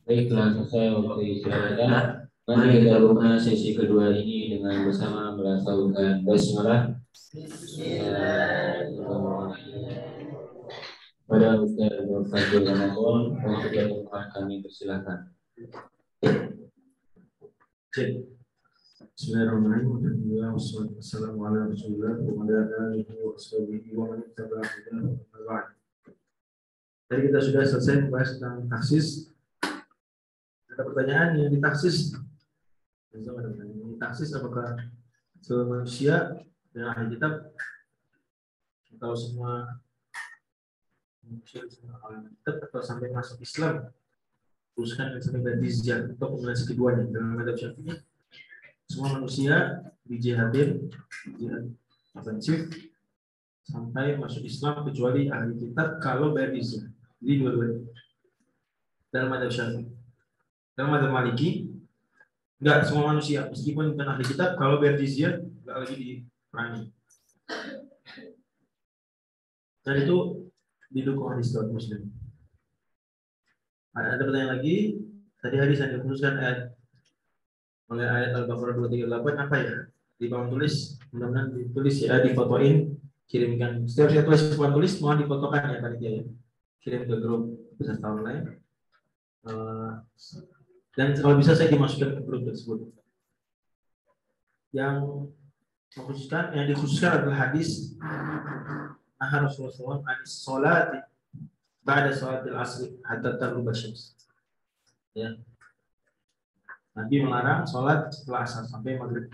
Baiklah, selesai waktu istirahat. Mari kita buka sesi kedua ini dengan bersama melafalkan basmalah. Pada Ustaz Fadil Ramadan, untuk yang telah kami persilakan. Bismillahirrahmanirrahim. Wassalamualaikum warahmatullahi wabarakatuh. Tadi kita sudah selesai membahas tentang taksis. Ada pertanyaan yang ditaksis. Taksis apakah semua manusia dan ahli kitab atau semua manusia atau sampai masuk Islam teruskan sampai dari jizyah atau kombinasi keduanya dalam mazhab Syafi'i semua manusia dijihadin jihad ofensif sampai masuk Islam kecuali ahli kitab kalau bayar jizyah. Jadi dua-duanya dalam mazhab Syafi'i. Dalam mazhab Maliki enggak semua manusia meskipun bukan ahli kitab kalau bayar jizyah enggak lagi diperangi. Dan itu didukung hadis riwayat Muslim. Ada pertanyaan lagi. Tadi hadis yang dikhususkan oleh ayat Al-Baqarah 238 apa ya? Di bawah tulis, mudah-mudahan ditulis ya, difotoin, kirimkan. Setiap saya tulis bawah tulis, mohon difotokan ya panitia ya. Kirim ke grup peserta online. Dan kalau bisa saya dimasukkan ke grup tersebut. Yang dikhususkan adalah hadis Rasulullah SAW pada sholatil asri hatta taghrub asy-syams. Ya. Nabi melarang sholat setelah asar sampai maghrib.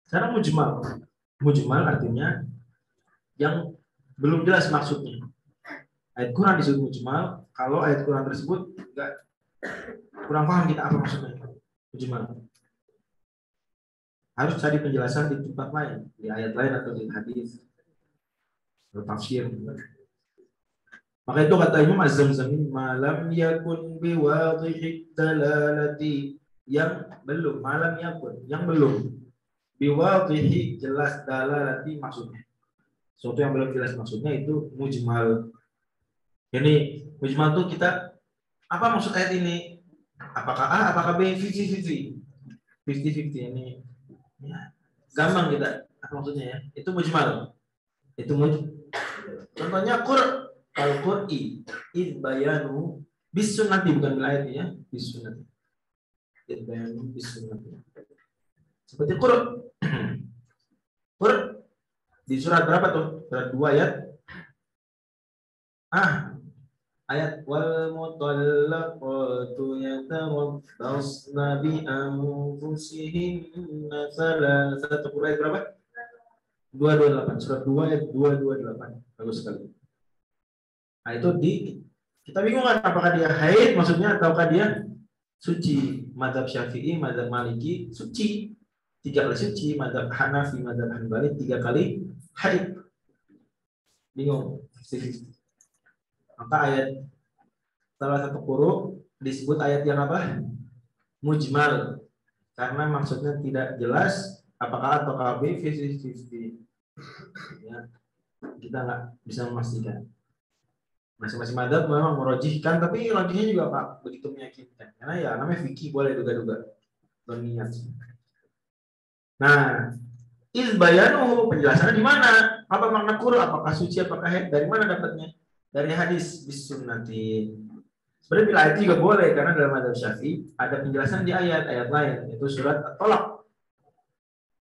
Secara mujmal artinya yang belum jelas maksudnya. Ayat Quran disebut mujmal, kalau ayat Quran tersebut enggak kurang paham kita apa maksudnya. Mujmal. Harus cari penjelasan di tempat lain, di ayat lain atau di hadis atau tafsir. Maka itu kata Imam Az-Zamzami, malam yakun biwadhihid dalalati, yang belum biwadhihi jelas dalalati maksudnya. Sesuatu yang belum jelas maksudnya itu mujmal. Ini mujmal itu kita apa maksud ayat ini? Apakah A, apakah B? 50-50 ini ya, gampang kita apa maksudnya ya? Itu mujmal. Contohnya Al-Qur'i bayanu bis sunnati, bukan bil ayat ya, bis sunnati. Bayanu bis sunnati. Seperti Qur di surat berapa tuh? Surat 2 ayat wal mutallaqatu yatarabbasna bi anfusihinna salasata qur'an ayat berapa? 228. Surat 2 ayat 228. Bagus sekali. Nah, itu kita bingung kan apakah dia haid maksudnya ataukah dia suci. Mazhab Syafi'i, mazhab Maliki suci. 3 kali suci, mazhab Hanafi, mazhab Hanbali 3 kali haid. Bingung. Maka ayat salah satu quru disebut ayat yang apa? Mujmal. Karena maksudnya tidak jelas apakah atau KB 50-50. Ya, kita nggak bisa memastikan. Masing-masing madzhab memang merojihkan, tapi rojihnya juga Pak begitu meyakinkan. Karena ya namanya fikih, boleh duga-duga. Berniat. Nah, izbayanu penjelasannya di mana? Apa makna quru? Apakah suci, apakah haid? Dari mana dapatnya? Dari hadis bis sunnati. Sebenarnya bila ayat juga boleh karena dalam mazhab Syafi'i ada penjelasan di ayat lain, yaitu surat At-Thalaq.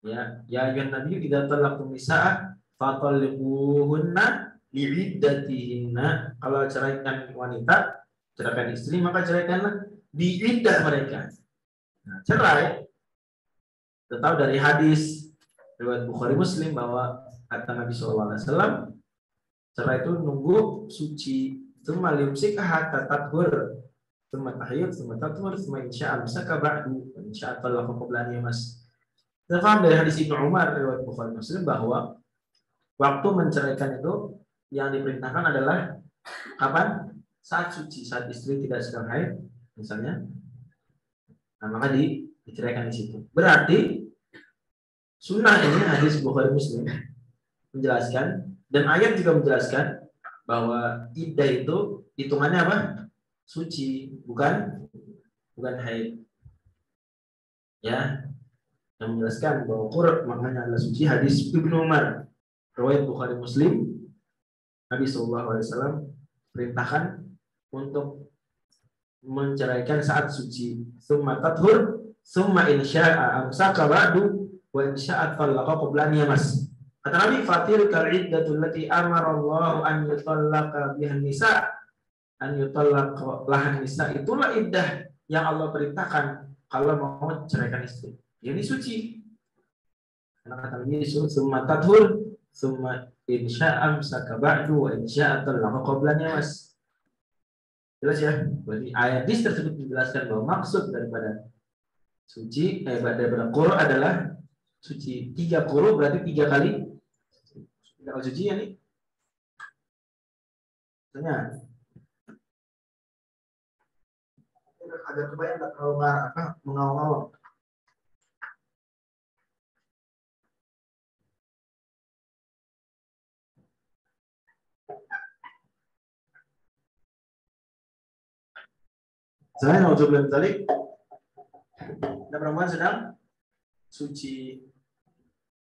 Ya ayyuhan nabiyyu idza talaqtum nisaa fatalliquhunna li'iddatihinna. Kalau ceraikan wanita, ceraikan istri, maka ceraikanlah di iddah mereka. Nah, cerai kita tahu dari hadis riwayat Bukhari Muslim bahwa kata Nabi SAW, cerai itu nunggu suci, tsumma yumsik hatta tathur, tsumma tahyid, tsumma tathur, tsumma insya'a amsaka ba'du, insya'a talaqa qabla an yamas. Kita paham dari hadis Ibnu Umar riwayat Bukhari Muslim bahwa waktu menceraikan itu yang diperintahkan adalah kapan? Saat suci, saat istri tidak sedang haid misalnya. Nah, maka diceraikan di situ. Berarti sunnah ini hadis Bukhari Muslim menjelaskan Dan ayat juga menjelaskan bahwa iddah itu hitungannya apa? Suci, bukan haid. Ya, yang menjelaskan bahwa qur maknanya adalah suci. Hadis Ibnu Umar, riwayat Bukhari Muslim, Nabi SAW perintahkan untuk menceraikan saat suci. Summa tathur, summa insya'a amsaka ba'du, wa insya'at talaqa qabla an yamas. Kata Nabi, fatil kal iddatul lati amara Allah an yutallaqa bihan nisa, an yutallaqa lahan nisa, itulah iddah yang Allah perintahkan kalau mau ceraikan istri. Ini suci. Karena kata Nabi, summa tathur, summa insya'a amsaka ba'du, wa insya'at talaqa qabla an yamas. Jelas ya? Berarti ayat tersebut menjelaskan bahwa maksud daripada suci, daripada quru adalah suci. 3 quru berarti 3 kali suci ya nih. Tanya. Agak kebayang nggak kalau mengawal-awal. Saya nauzubillah dzalik. Dan perempuan sedang suci.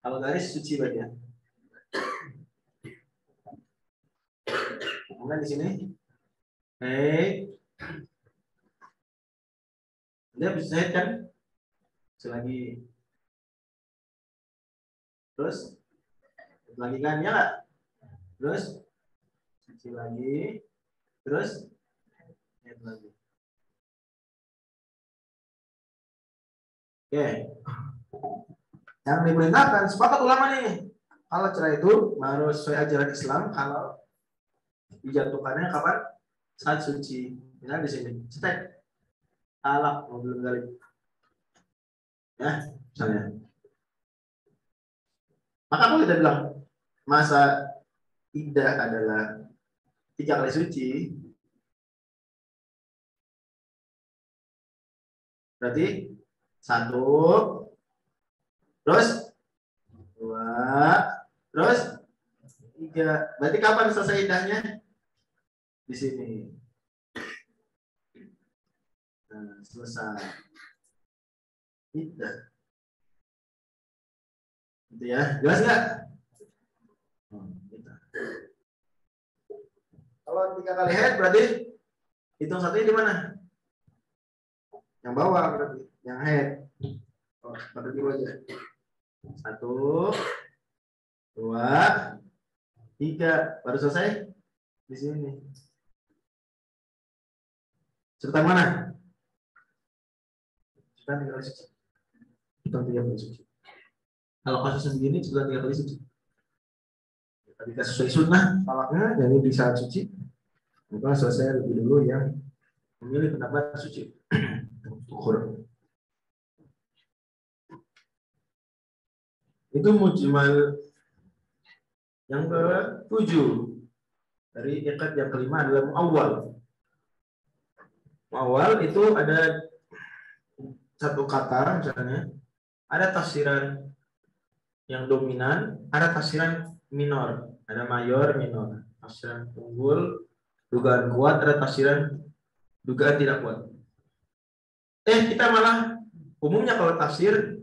Kalau garis suci berarti ya. Kemudian di sini, dia bisa head kan? Selagi, terus lagi kan ya nggak? Terus suci lagi, terus head lagi. Oke. Yang diperintahkan sepakat ulama nih. Kalau cerai itu harus sesuai ajaran Islam. Kalau dijatuhkannya kapan? Saat suci. Misalnya di sini, cetek, talak, belum kali. Ya, misalnya. Maka kalau kita bilang masa iddah adalah 3 kali suci, berarti 1, terus 2, terus 3. Berarti kapan selesai iddahnya? Di sini. Nah, selesai iddah. Gitu ya. Jelas nggak? Gitu. Kalau 3 kali head berarti hitung satunya di mana? Yang bawah berarti, yang head. Oh, pada dulu aja. 1, 2, 3, baru selesai di sini. Sebentar mana? Sudah 3 kali suci. Sudah 3 kali suci. Kalau kasusnya begini sudah 3 kali suci. Ketika sesuai sunnah, talaknya jadi di saat suci, maka selesai lebih dulu yang memilih pendapat suci. Ukur. Itu mujmal yang ke-7. Dari iqad yang kelima adalah muawwal. Muawwal itu ada satu kata misalnya, ada tafsiran yang dominan, ada tafsiran minor, ada mayor, minor, tafsiran unggul, dugaan kuat, ada tafsiran dugaan tidak kuat. Kita malah umumnya kalau tafsir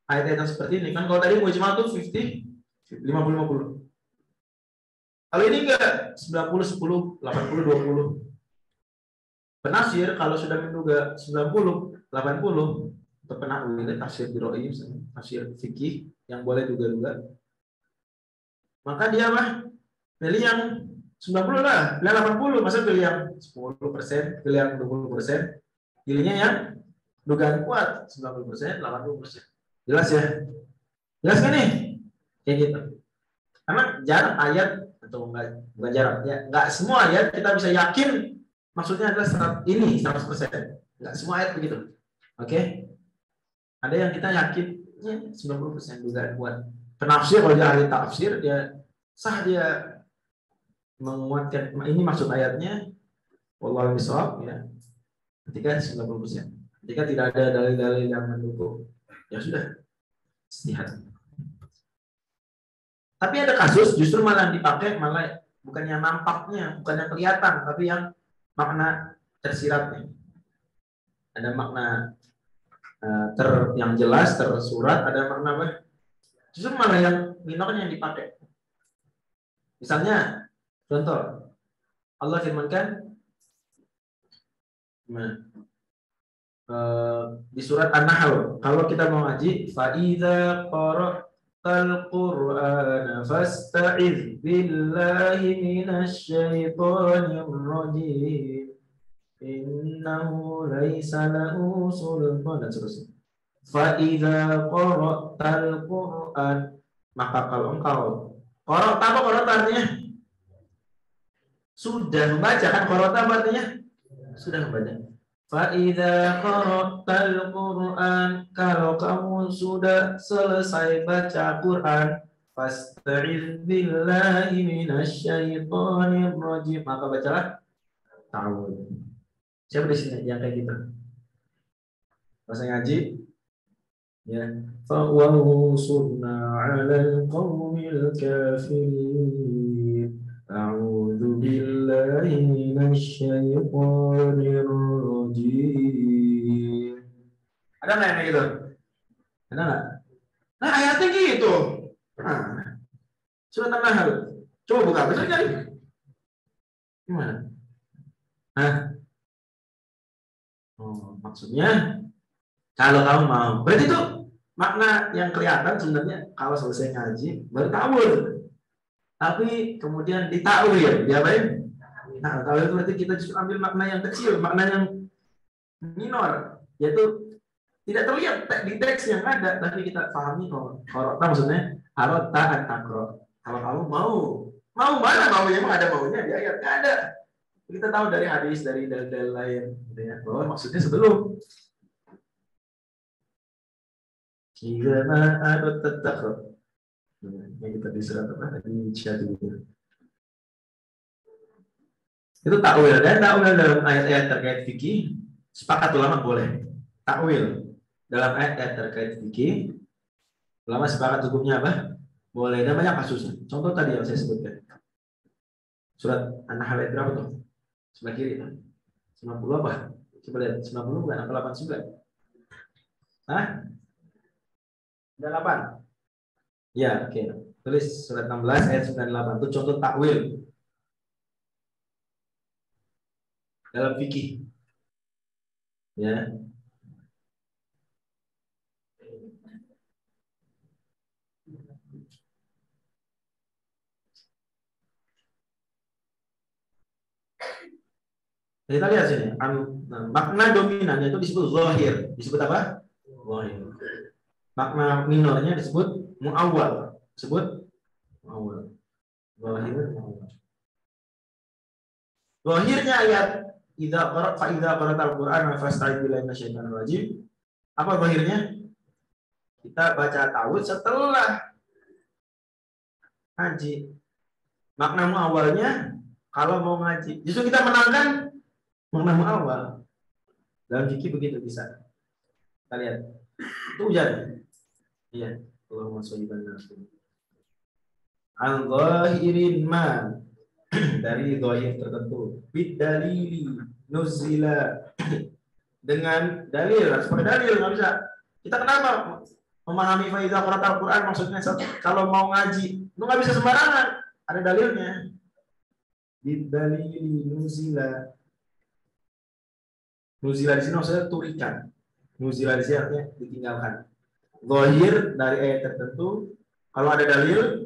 ayat-ayat seperti ini kan, kalau tadi mujmal tuh 50-50. Kalau ini enggak 90-10, 80-20. Penafsir kalau sudah menduga 90-80, pernah ini tafsir biroi, tafsir fikih yang boleh duga-duga, maka dia pilih yang 90 lah, pilih 80, masa pilih yang 10%, pilih yang 20%, pilihnya yang dugaan kuat 90%, 80%. Jelas ya? Jelas kan nih? Kayak gitu. Karena jarang ayat, atau bukan jarang ya, nggak semua ayat kita bisa yakin maksudnya adalah ini 100%. Nggak semua ayat begitu. Oke? Ada yang kita yakinnya 90% dugaan kuat. Penafsir kalau dia ahli tafsir, dia sah dia menguatkan ini maksud ayatnya, wallahu a'lam ya. Ketika 90%. Ketika tidak ada dalil-dalil yang mendukung, ya sudah, istihad. Tapi ada kasus justru malah dipakai malah bukan yang nampaknya, bukan yang kelihatan, tapi yang makna tersiratnya. Ada makna yang jelas tersurat, ada makna apa? Justru malah yang minornya yang dipakai. Misalnya, contoh Allah firmankan di surat An-Nahl, kalau kita mau ngaji, fa idza qara'tal Qur'ana fasta'iz billahi minasy syaithanir rajim. Innahu laisa lahu sultan, dan seterusnya. Fa idza qara'tal Qur'an, maka kalau engkau qara'ta, apa qara'ta artinya? Sudah membaca, kan qara'ta artinya sudah membaca. Fa'idha qara'tal Qur'an, kalau kamu sudah selesai baca Quran, fasta'iz billahi minasyaitonir rajim, maka bacalah ta'awudz. Siapa di sini yang kayak gitu? Pas ngaji, ya. Fa'wansurna 'alal qaumil kafirin. A'udzu billahi minasyaitonir rajim. Ada nggak yang gitu? Ada nggak? Nah, ayatnya gitu. Nah, surat An-Nahl. Coba buka, bisa cari. Gimana? Hah? Oh, maksudnya kalau kamu mau, berarti itu makna yang kelihatan sebenarnya kalau selesai ngaji baru tahu. Tapi kemudian ditakwil, diapain? Nah, takwil itu berarti kita justru ambil makna yang kecil, makna yang minor, yaitu tidak terlihat di teks yang ada, tapi kita pahami korota maksudnya arota antakro. Kalau kamu mau mana maunya, emang ada maunya di ayat? Nggak ada. Kita tahu dari hadis, dari dalil lain, gitu ya, bahwa maksudnya sebelum. Jika arota antakro. Yang kita disurat apa? Di chat itu. Itu takwil, dan takwil dalam ayat-ayat terkait fikih sepakat ulama boleh. Takwil dalam ayat-ayat terkait fikih ulama sepakat hukumnya apa? Boleh, dan banyak kasusnya. Contoh tadi yang saya sebutkan. Surat An-Nahl ayat berapa tuh? Sebelah kiri. 90 apa? Coba lihat, 90 bukan apa 89? Hah? 98? Ya, oke. Tulis surat 16 ayat 98. Itu contoh takwil dalam fikih. Ya. Kita lihat sini, makna dominannya itu disebut zahir. Disebut apa? Zahir. Makna minornya disebut mu'awwal. Disebut mu'awwal. Zahir mu'awwal. Zahirnya ayat idza qara'tal Qur'ana fasta'idz billahi minasyaitonir rajim. Apa zahirnya? Kita baca ta'awudz setelah ngaji. Makna mu'awwalnya kalau mau ngaji. Justru kita menangkan makna mu'awwal. Dalam fikih begitu bisa. Kita lihat. Itu hujan. Iya. Allahumma sholli ala Muhammad. Al-zahirin ma, dari zahir tertentu. Bidalili nuzila, dengan dalil, harus pakai dalil, nggak bisa. Kita kenapa memahami faiza qara'al Quran maksudnya kalau mau ngaji, lu nggak bisa sembarangan, ada dalilnya. Bidalili nuzila. Nuzila di sini maksudnya turikan. Nuzila di sini artinya ditinggalkan. Zahir dari ayat tertentu, kalau ada dalil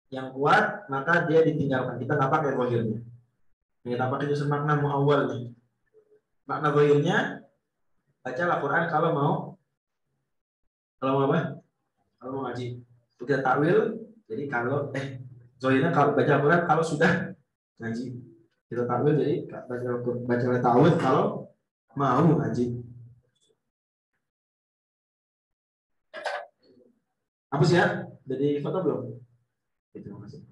yang kuat, maka dia ditinggalkan. Kita nggak pakai zahirnya. Kita pakai justru makna muawwalnya. Makna zahirnya, bacalah Quran kalau mau apa? Kalau mau ngaji. Kita takwil, jadi kalau zahirnya kalau baca Quran kalau sudah ngaji. Kita takwil, jadi baca takwil kalau mau ngaji. Apa sih ya? Jadi foto belum? Terima kasih.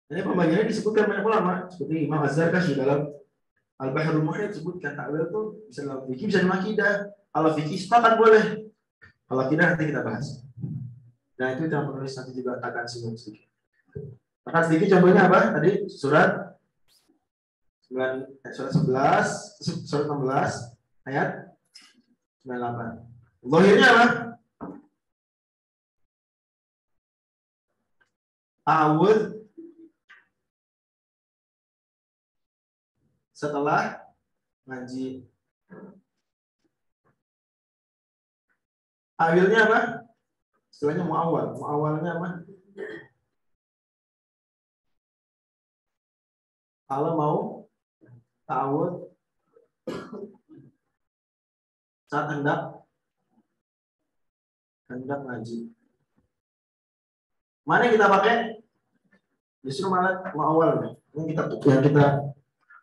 Ini pembagiannya disebutkan banyak ulama, seperti Imam Az-Zarkashi dalam Al-Bahrul Muhit sebutkan takwil itu bisa dalam fikih, bisa dalam akidah. Kalau fikih sepakat boleh. Kalau akidah nanti kita bahas. Nah itu yang penulis nanti juga akan singgung sedikit. Akan sedikit contohnya apa? Tadi surat 11, surat 16 ayat 98. Zahirnya apa? Awud setelah ngaji. Awilnya apa? Istilahnya muawal. Muawalnya apa? Kalau mau ta'awud saat hendak ngaji. Mana yang kita pakai? Justru malah muawal yang kita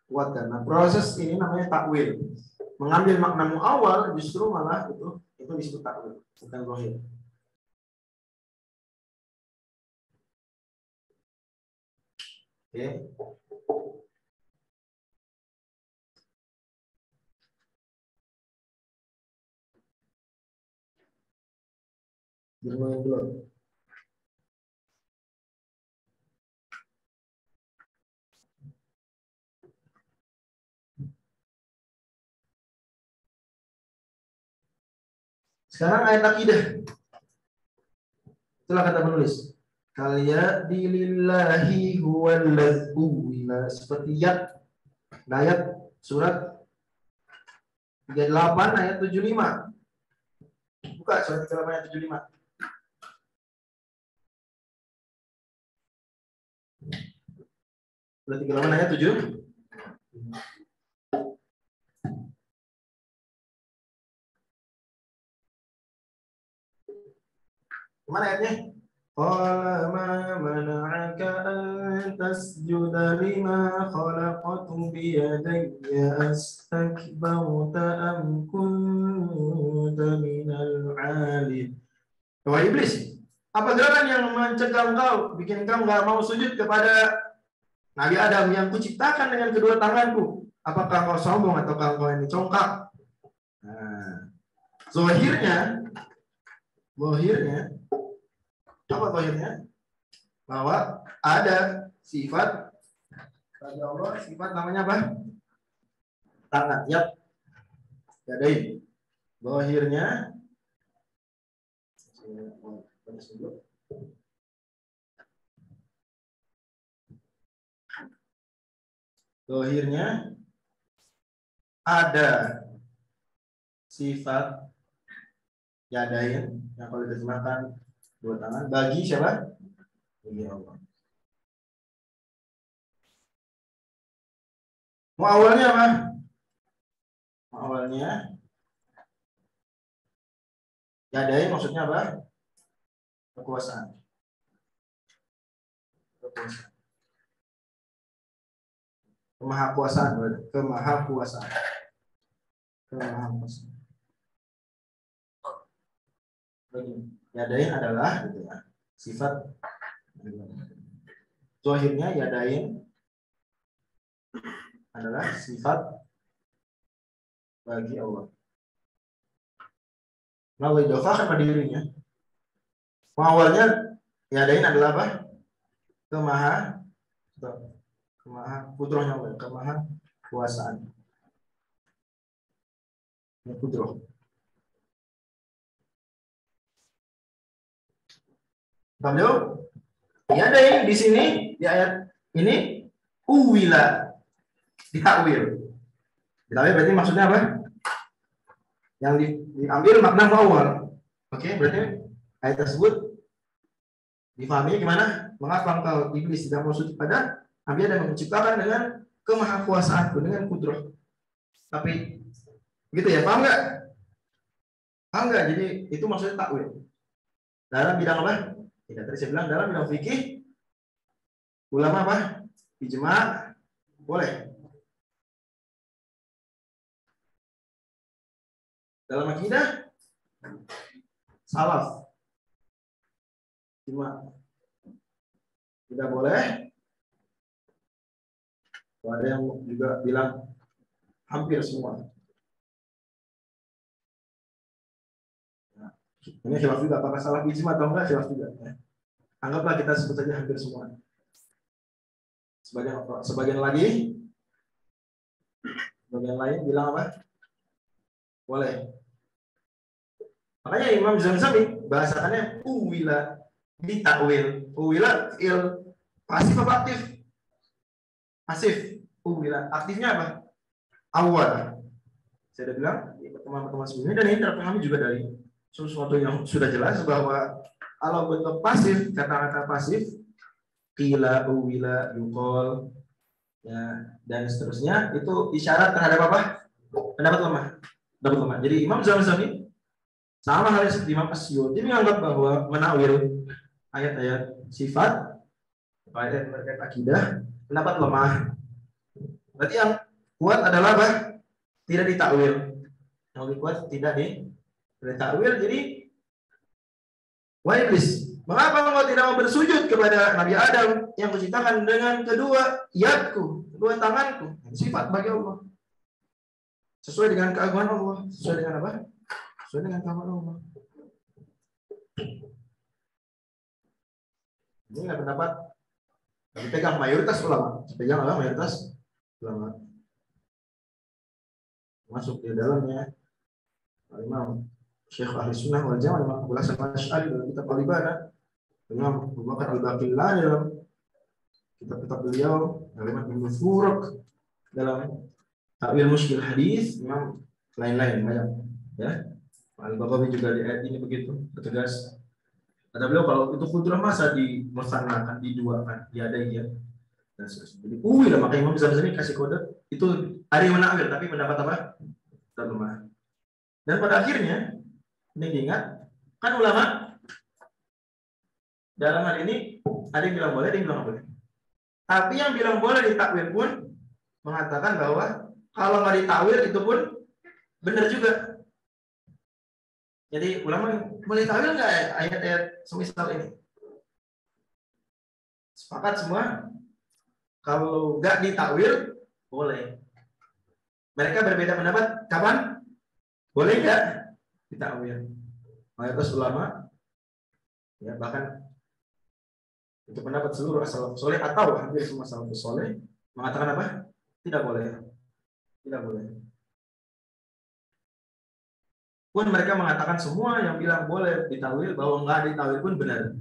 kuatkan. Nah, proses ini namanya takwil. Mengambil makna muawal justru malah itu disebut takwil, bukan zahir. Oke. Bermain dulu. Sekarang ayat akidah. Itulah kata penulis. Kaliya dilillahi huwallazi seperti ayat surat 38 ayat 75. Buka surat 38 ayat 75. Surat 38 ayat 7. Mana ayatnya? Qala ma mana'aka an tasjuda lima khalaqtu bi yadayya astakbarta am kunta minal 'alin. Wahai iblis, apa gerangan yang mencegah engkau, bikin engkau enggak mau sujud kepada Nabi Adam yang kuciptakan dengan kedua tanganku? Apakah engkau sombong atau engkau ini congkak? Nah, zahirnya apa zahirnya? Bahwa ada sifat bagi Allah, sifat namanya apa? Tangan, yap. Yadain. Zahirnya ada sifat yadain yang kalau diterjemahkan dua tangan bagi siapa? Bagi Allah. Mau awalnya apa? Awalnya yadain maksudnya apa? Kekuasaan. Kemahakuasaan. Yadain adalah gitu ya, sifat zahirnya yadain adalah sifat bagi Allah. Nah, idhofah pada dirinya. Awalnya yadain adalah apa? Kemahakuasaan. Kudroh. Beliau yadain di sini di ayat ini uwila ditakwil. Ditakwil berarti maksudnya apa? Yang diambil makna awal. Oke, berarti ayat tersebut difahami gimana? Mengapa engkau iblis tidak mau sujud pada Nabi Adam yang menciptakan dengan kemahakuasaanku, dengan kudroh. Tapi gitu ya, paham nggak? Paham nggak? Jadi itu maksudnya takwil. Dalam bidang apa? Tidak, tadi saya bilang dalam bidang fikih ulama apa? Ijma boleh. Dalam akidah salaf ijma tidak boleh. Ada yang juga bilang hampir semua. Nah, ini khilaf juga, apakah salah ijma atau enggak, khilaf juga. Ya. Anggaplah kita sebut saja hampir semua. Sebagian lain bilang apa? Boleh. Makanya Imam Zamzami bahasannya uwila ditakwil. Uwila il pasif apa aktif? Pasif. Uwila aktifnya apa? Awal. Saya sudah bilang teman-teman sebelumnya, dan ini terpahami juga dari sesuatu yang sudah jelas bahwa kalau bentuk pasif, kata-kata pasif qila, uwila, yuqal, ya, dan seterusnya itu isyarat terhadap apa? Pendapat lemah. Pendapat lemah. Jadi Imam Zamzami sama halnya seperti Imam Asy'uti menganggap bahwa menakwil ayat-ayat sifat, ayat terkait akidah, pendapat lemah. Berarti yang kuat adalah apa? Tidak ditakwil. Yang lebih kuat tidak ditakwil. Jadi wahai iblis, mengapa engkau tidak mau bersujud kepada Nabi Adam yang kuciptakan dengan kedua yadku, kedua tanganku? Sifat bagi Allah. Sesuai dengan keagungan Allah. Sesuai dengan apa? Sesuai dengan keagungan Allah. Ini nggak pendapat dipegang mayoritas ulama. Dipegang apa? Mayoritas ulama. Masuk di dalamnya Imam Syekh Ahli Sunnah wal Jamaah, Imam Abu Hasan Asy'ari dalam kitab Al-Ibadah, Imam Abu Bakar Al-Baqillani dalam kitab-kitab beliau, Imam Ibnu Furuq dalam Ta'wil Mushkil Hadis, Imam lain-lain banyak, ya. Al-Baghawi juga di ayat ini begitu tegas. Kata beliau kalau itu kudrah masa dimusanakan, diduakan, diadai ya. Dan seterusnya. Jadi, lah makanya Imam Zamzami kasih kode itu ada yang menakwil tapi mendapat apa? Terlemah. Dan pada akhirnya ini diingat, kan ulama dalam hal ini ada yang bilang boleh, ada yang bilang boleh. Tapi yang bilang boleh ditakwil pun mengatakan bahwa kalau nggak ditakwil itu pun benar juga. Jadi ulama boleh takwil nggak ayat-ayat semisal ini? Sepakat semua. Kalau nggak ditakwil boleh. Mereka berbeda pendapat kapan? Boleh nggak ditakwil? Mayoritas ulama, ya bahkan itu pendapat seluruh as-salafus saleh atau hampir semua salafus saleh mengatakan apa? Tidak boleh. Tidak boleh. Pun mereka mengatakan semua yang bilang boleh ditawil bahwa nggak ditawil pun benar.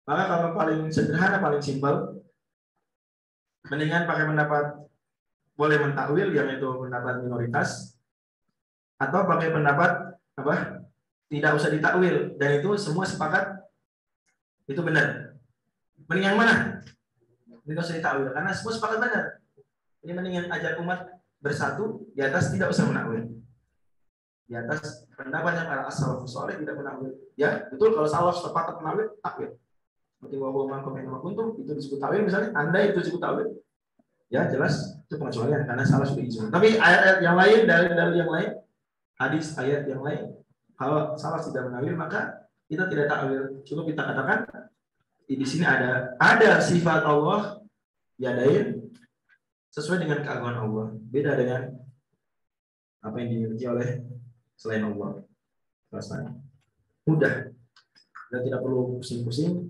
Maka kalau paling sederhana, paling simpel, mendingan pakai pendapat boleh mentakwil yang itu pendapat minoritas, atau pakai pendapat apa? Tidak usah ditakwil dan itu semua sepakat itu benar. Mending yang mana? Tidak usah ditakwil karena semua sepakat benar. Ini mendingan ajak umat bersatu di atas tidak usah menakwil. Di atas pendapatnya para as-salafus saleh tidak menakwil. Ya, betul kalau salaf sepakat menakwil, takwil. Seperti wa ma'akum aina kuntum itu disebut takwil misalnya, Anda itu disebut takwil. Ya, jelas itu pengecualian karena salaf sudah ijma. Tapi ayat-ayat yang lain, dalil-dalil yang lain, hadis ayat yang lain, kalau salaf tidak menakwil maka kita tidak takwil. Cukup kita katakan di sini ada sifat Allah diadain sesuai dengan keagungan Allah. Beda dengan apa yang dimiliki oleh selain Allah. Rasanya mudah. Kita tidak perlu pusing-pusing.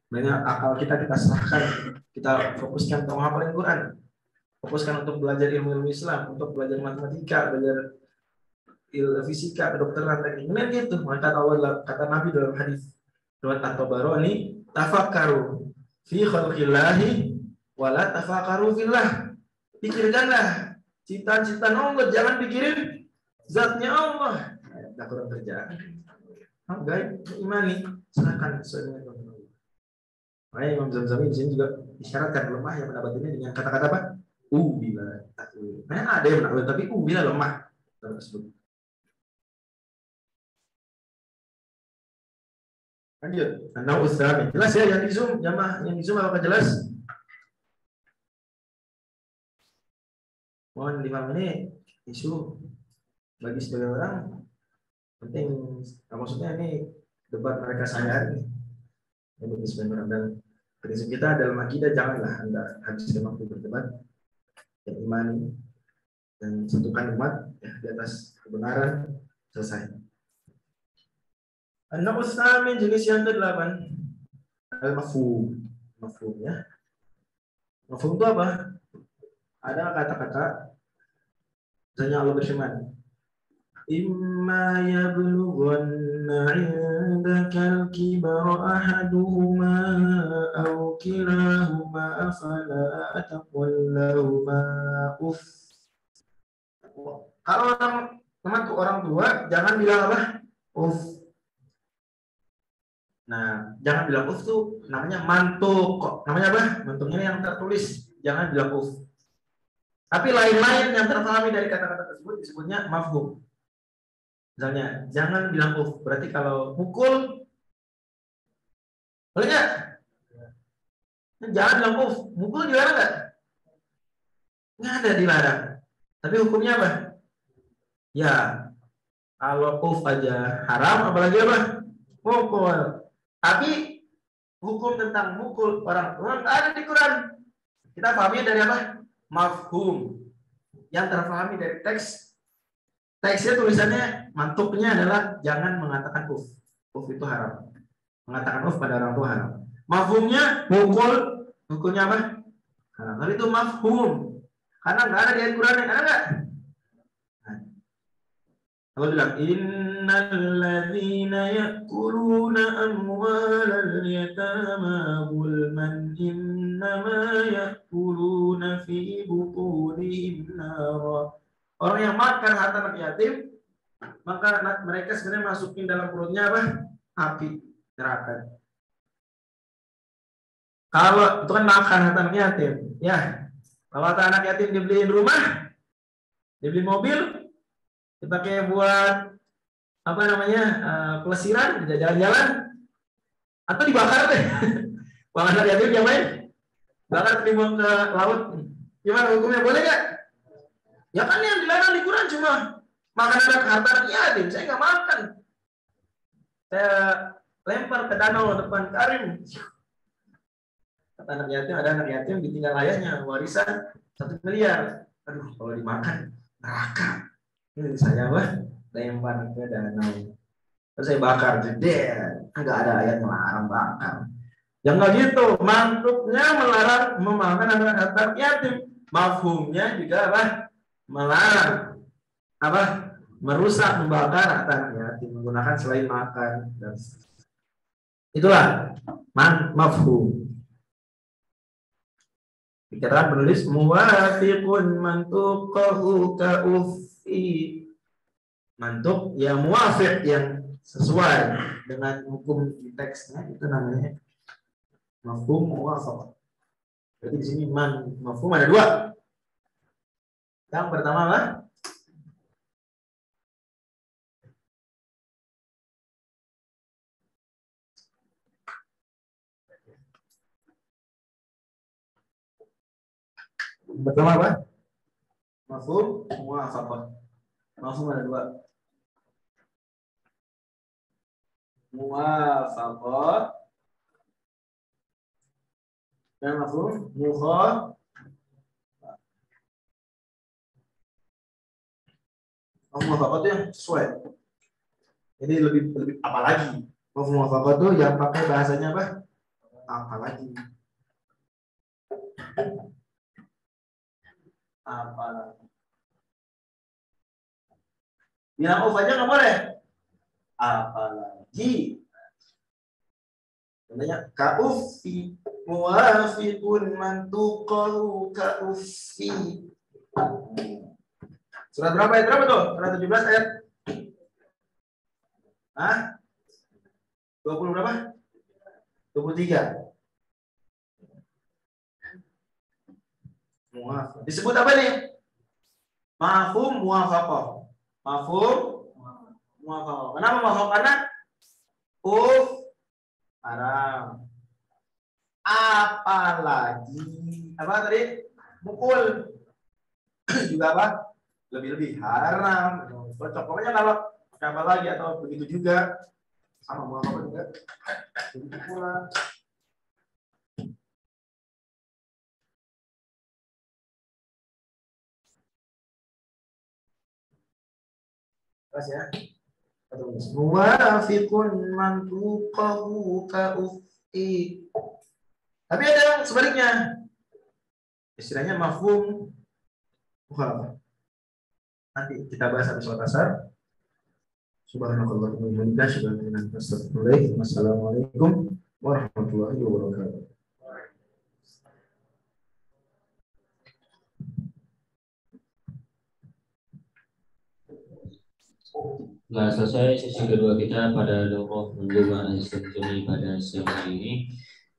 Dengan akal kita serahkan, kita fokuskan untuk menghafalin Quran, fokuskan untuk belajar ilmu Islam, untuk belajar matematika, belajar fisika, kedokteran, teknik. Benar gitu. Maka kata Nabi dalam hadis riwayat At-Tabarani, tafakkaru fi khalqillahi wa la tafakkaru fillah. Pikirkanlah ciptaan-ciptaan Allah, jangan pikirin zatnya Allah. Tidak kurang kerjaan. Baik, imani, serahkan sesuai dengan Allah. Makanya Imam Zamzami di sini juga isyaratkan lemah yang pendapat ini dengan kata-kata apa? Bila takwil. Nah, ada yang menakwil tapi bila lemah tersebut. Lanjut. Nah, Ustaz, jelas ya yang di Zoom, jamaah yang di Zoom apakah jelas? Mohon 5 menit isu bagi sebagian orang penting. Maksudnya ini debat mereka sehari-hari. Ini bagi sebagian orang dan prinsip kita dalam akidah janganlah Anda habiskan waktu berdebat yang imani dan satukan umat ya, di atas kebenaran. Selesai. An-Naw'u Tsamin, jenis yang ke-8 al-mafhum. Mafhum ya. Mafhum itu apa? Ada kata-kata misalnya Allah berfirman, imma yablughanna 'indakal kibara ahaduhuma aw kilahuma fala taqul lahumā uff. Kalau orang tua jangan bilang apa? Uff. Nah, jangan bilang uff tuh namanya mantuk kok. Namanya apa? Mantuknya yang tertulis. Jangan bilang uff. Tapi lain-lain yang terpahami dari kata-kata tersebut disebutnya mafhum. Misalnya, jangan bilang uff. Berarti kalau pukul, boleh nggak? Jangan bilang uff. Mukul dilarang nggak? Nggak ada dilarang. Tapi hukumnya apa? Ya, kalau uff aja haram, apalagi apa? Mukul. Tapi hukum tentang mukul orang tua nggak ada di Quran. Kita pahami dari apa? Mafhum. Yang terpahami dari teks. Teksnya tulisannya mantuknya adalah jangan mengatakan uff. Uff itu haram. Mengatakan uff pada orang tua haram. Mafhumnya mukul, hukumnya apa? Haram. Tapi itu mafhum. Karena nggak ada di ayat Quran, ada nggak? Allah bilang innal ladzina ya'kuluna amwalal yatama zulman innama ya'kuluna fi butunihim nara. Orang yang makan harta anak yatim, maka mereka sebenarnya masukin dalam perutnya apa? Api neraka. Kalau itu kan makan harta anak yatim, ya. Kalau harta anak yatim dibeliin rumah, dibeliin mobil, dipakai buat apa namanya pelesiran, jalan-jalan, atau dibakar deh. Uang anak yatim yang lain, bakar dibuang ke laut. Gimana hukumnya, boleh nggak? Ya kan yang dilarang di Quran cuma makan harta anak yatim. Saya nggak makan. Saya lempar ke danau depan Karim. Kata anak yatim, ada anak yatim ditinggal ayahnya warisan 1 miliar. Aduh, kalau dimakan neraka. Ini saya lempar ke danau. Terus saya bakar, jeder. Enggak ada ayat melarang bakar. Yang nggak gitu, mantuknya melarang memakan anak yatim. Mafhumnya juga apa? Melarang apa? Merusak, membakar harta yatim menggunakan selain makan. Itulah mafhum. Dikatakan penulis muwafiqun mantuqahu ka'uffi. Mantuk yang muwafiq, yang sesuai dengan hukum di teksnya, itu namanya mafhum muwafaq. Jadi di sini mafhum ada 2. Yang pertama apa? Pertama apa? Mafhum muwafaqah. Mafhum ada 2. Muwafaqah dan mafhum mukhalafah. Muwafaqah itu yang sesuai. Jadi lebih apa lagi? Mafhum muwafaqah itu yang pakai bahasanya apa? Apa lagi? Apa? Bilang off aja nggak boleh. Apalagi namanya ka'uffi muwafiqun mantuqahu ka'uffi. Surat berapa ayat berapa tuh? Surat 17 ayat 20 berapa? 23. Disebut apa nih? Mafhum muwafaqah. Mafhum muwafaqah. Kenapa mafhum? Karena haram. Apalagi apa tadi? Mukul juga apa? Lebih haram. Pokoknya kalau apa lagi atau begitu juga sama muwafaqah juga. Begitu pula. Pas ya. Muwafiqun mantuqahu ka'uf'i. Tapi ada yang sebaliknya. Istilahnya mafhum mukhalafah. Nanti kita bahas habis sholat asar. Subhanallah wa bihamdihi, Assalamualaikum warahmatullahi wabarakatuh. Nah, selesai sesi kedua kita pada Daurah Mengguma Al-Istijoni pada siang hari ini.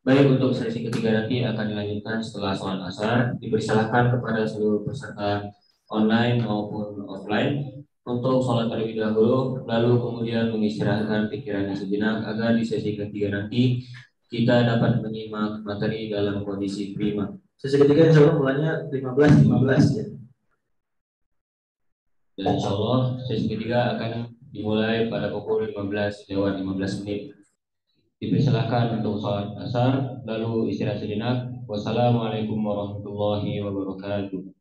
Baik, untuk sesi ketiga nanti akan dilanjutkan setelah sholat asar. Dipersilahkan kepada seluruh peserta online maupun offline untuk sholat terlebih dahulu, lalu kemudian mengistirahatkan pikirannya sejenak agar di sesi ketiga nanti kita dapat menyimak materi dalam kondisi prima. Sesi ketiga insya Allah mulanya 15 ya. Dan insya Allah sesi ketiga akan dimulai pada pukul 15:15. Dipersilahkan untuk sholat asar lalu istirahat sejenak. Wassalamualaikum warahmatullahi wabarakatuh.